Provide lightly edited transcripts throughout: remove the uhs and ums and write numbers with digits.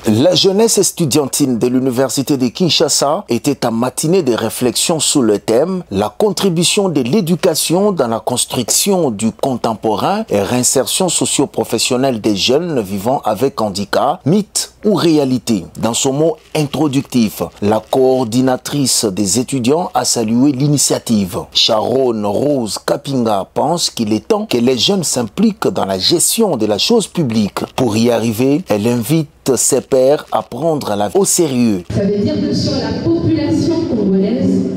La jeunesse estudiantine de l'université de Kinshasa était en matinée de réflexion sous le thème « La contribution de l'éducation dans la construction du contemporain et réinsertion socio-professionnelle des jeunes vivant avec handicap, mythe ou réalité ». Dans son mot introductif, la coordinatrice des étudiants a salué l'initiative. Sharon Rose Kapinga pense qu'il est temps que les jeunes s'impliquent dans la gestion de la chose publique. Pour y arriver, elle invite ses pairs à prendre la vie au sérieux. Ça veut dire que sur la population congolaise,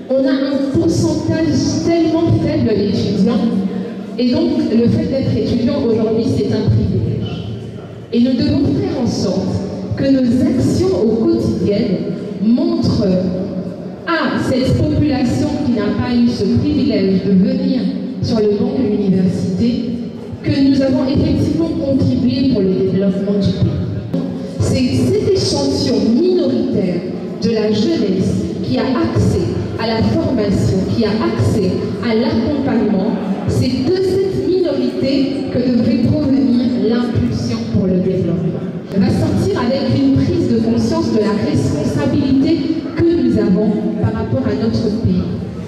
on a un pourcentage tellement faible d'étudiants. Et donc, le fait d'être étudiant aujourd'hui, c'est un privilège. Et nous devons faire en sorte que nos actions au quotidien montrent à cette population qui n'a pas eu ce privilège de venir sur le banc de l'université que nous avons effectivement contribué pour le développement du pays. C'est cet échantillon minoritaire de la jeunesse qui a accès à la formation, qui a accès à l'accompagnement. C'est de cette minorité que devrait provenir l'impulsion pour le développement. Elle va sortir avec une prise de conscience de la responsabilité que nous avons par rapport à notre pays.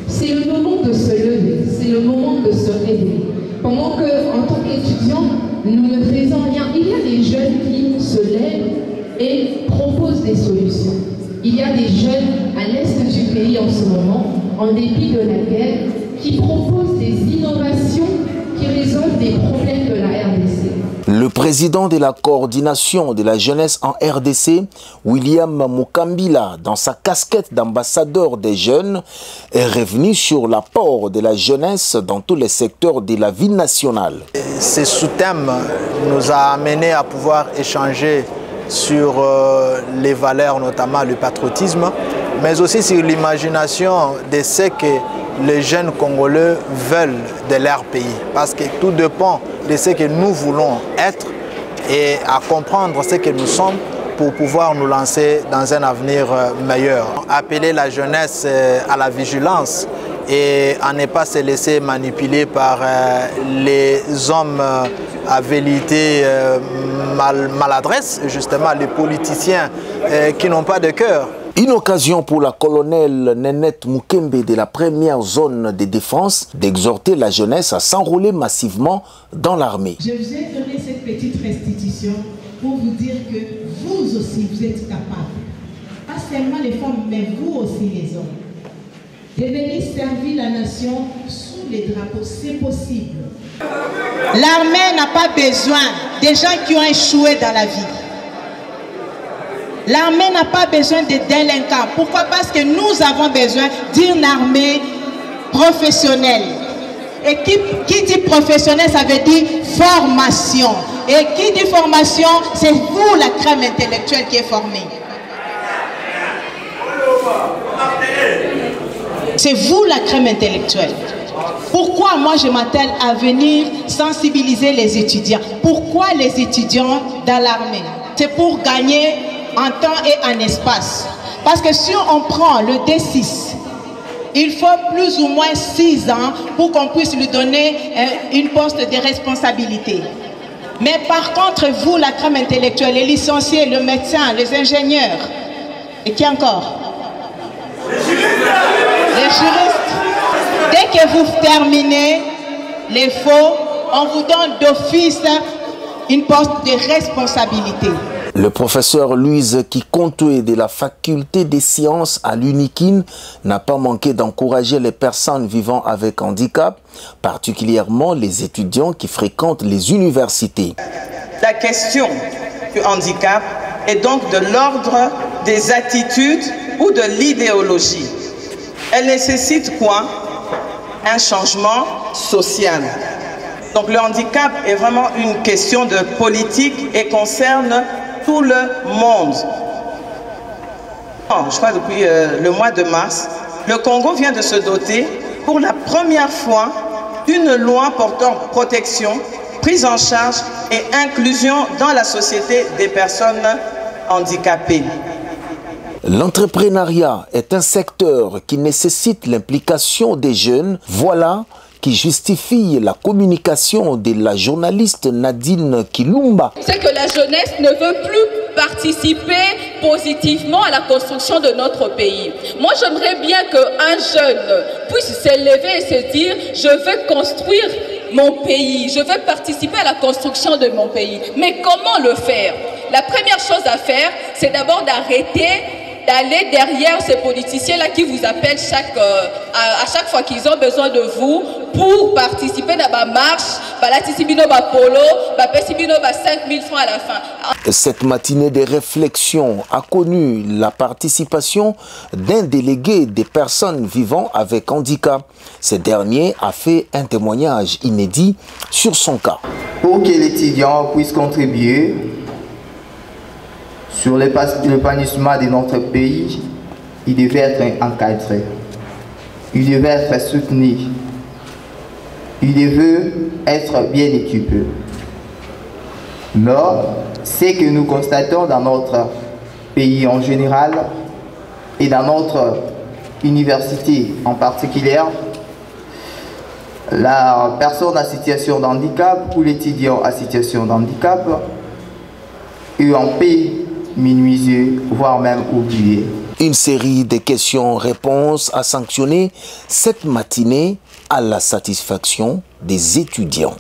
C'est le moment de se lever, c'est le moment de se réveiller. Pendant qu'en tant qu'étudiants, nous ne faisons rien, il y a des jeunes qui se lèvent et proposent des solutions. Il y a des jeunes à l'est du pays en ce moment, en dépit de la guerre, qui proposent des innovations qui résolvent des problèmes de la RDC. Le président de la coordination de la jeunesse en RDC, William Mukambila, dans sa casquette d'ambassadeur des jeunes, est revenu sur l'apport de la jeunesse dans tous les secteurs de la vie nationale. Ce sous-thème nous a amené à pouvoir échanger sur les valeurs, notamment le patriotisme, mais aussi sur l'imagination de ce que les jeunes Congolais veulent de leur pays. Parce que tout dépend de ce que nous voulons être et à comprendre ce que nous sommes pour pouvoir nous lancer dans un avenir meilleur. Appeler la jeunesse à la vigilance et à ne pas se laisser manipuler par les hommes à velléité maladresse, justement les politiciens qui n'ont pas de cœur. Une occasion pour la colonelle Nénette Mukembe de la première zone de défense d'exhorter la jeunesse à s'enrôler massivement dans l'armée. Je vous ai donné cette petite restitution pour vous dire que vous aussi, vous êtes capables, pas seulement les femmes, mais vous aussi les hommes, de venir servir la nation sous les drapeaux, c'est possible. L'armée n'a pas besoin des gens qui ont échoué dans la vie. L'armée n'a pas besoin de délinquants. Pourquoi? Parce que nous avons besoin d'une armée professionnelle. Et qui dit professionnel, ça veut dire formation. Et qui dit formation, c'est vous la crème intellectuelle qui est formée. C'est vous la crème intellectuelle. Pourquoi moi je m'attelle à venir sensibiliser les étudiants? Pourquoi les étudiants dans l'armée? C'est pour gagner en temps et en espace. Parce que si on prend le D6, il faut plus ou moins 6 ans pour qu'on puisse lui donner une poste de responsabilité. Mais par contre, vous, la crème intellectuelle, les licenciés, le médecin, les ingénieurs, et qui encore? Les juristes. Dès que vous terminez les faux, on vous donne d'office une poste de responsabilité. Le professeur Louise Kikontoué de la faculté des sciences à l'UNIKIN n'a pas manqué d'encourager les personnes vivant avec handicap, particulièrement les étudiants qui fréquentent les universités. La question du handicap est donc de l'ordre des attitudes ou de l'idéologie. Elle nécessite quoi? Un changement social. Donc le handicap est vraiment une question de politique et concerne tout le monde. Je crois depuis le mois de mars, le Congo vient de se doter pour la première fois d'une loi portant protection, prise en charge et inclusion dans la société des personnes handicapées. L'entrepreneuriat est un secteur qui nécessite l'implication des jeunes. Voilà qui justifie la communication de la journaliste Nadine Kilumba. C'est que la jeunesse ne veut plus participer positivement à la construction de notre pays. Moi, j'aimerais bien qu'un jeune puisse s'élever et se dire « je veux construire mon pays, je veux participer à la construction de mon pays ». Mais comment le faire? La première chose à faire, c'est d'abord d'arrêter d'aller derrière ces politiciens-là qui vous appellent à chaque fois qu'ils ont besoin de vous pour participer à la marche, la 5 000 francs à la fin. Cette matinée de réflexion a connu la participation d'un délégué des personnes vivant avec handicap. Ce dernier a fait un témoignage inédit sur son cas. Pour que l'étudiant puisse contribuer sur l'épanouissement de notre pays, il devait être encadré, il devait être soutenu, il devait être bien équipé. Mais ce que nous constatons dans notre pays en général et dans notre université en particulier, la personne en situation de handicap ou l'étudiant en situation de handicap est en paix minimiser, voire même oublier. Une série de questions-réponses a sanctionné cette matinée à la satisfaction des étudiants.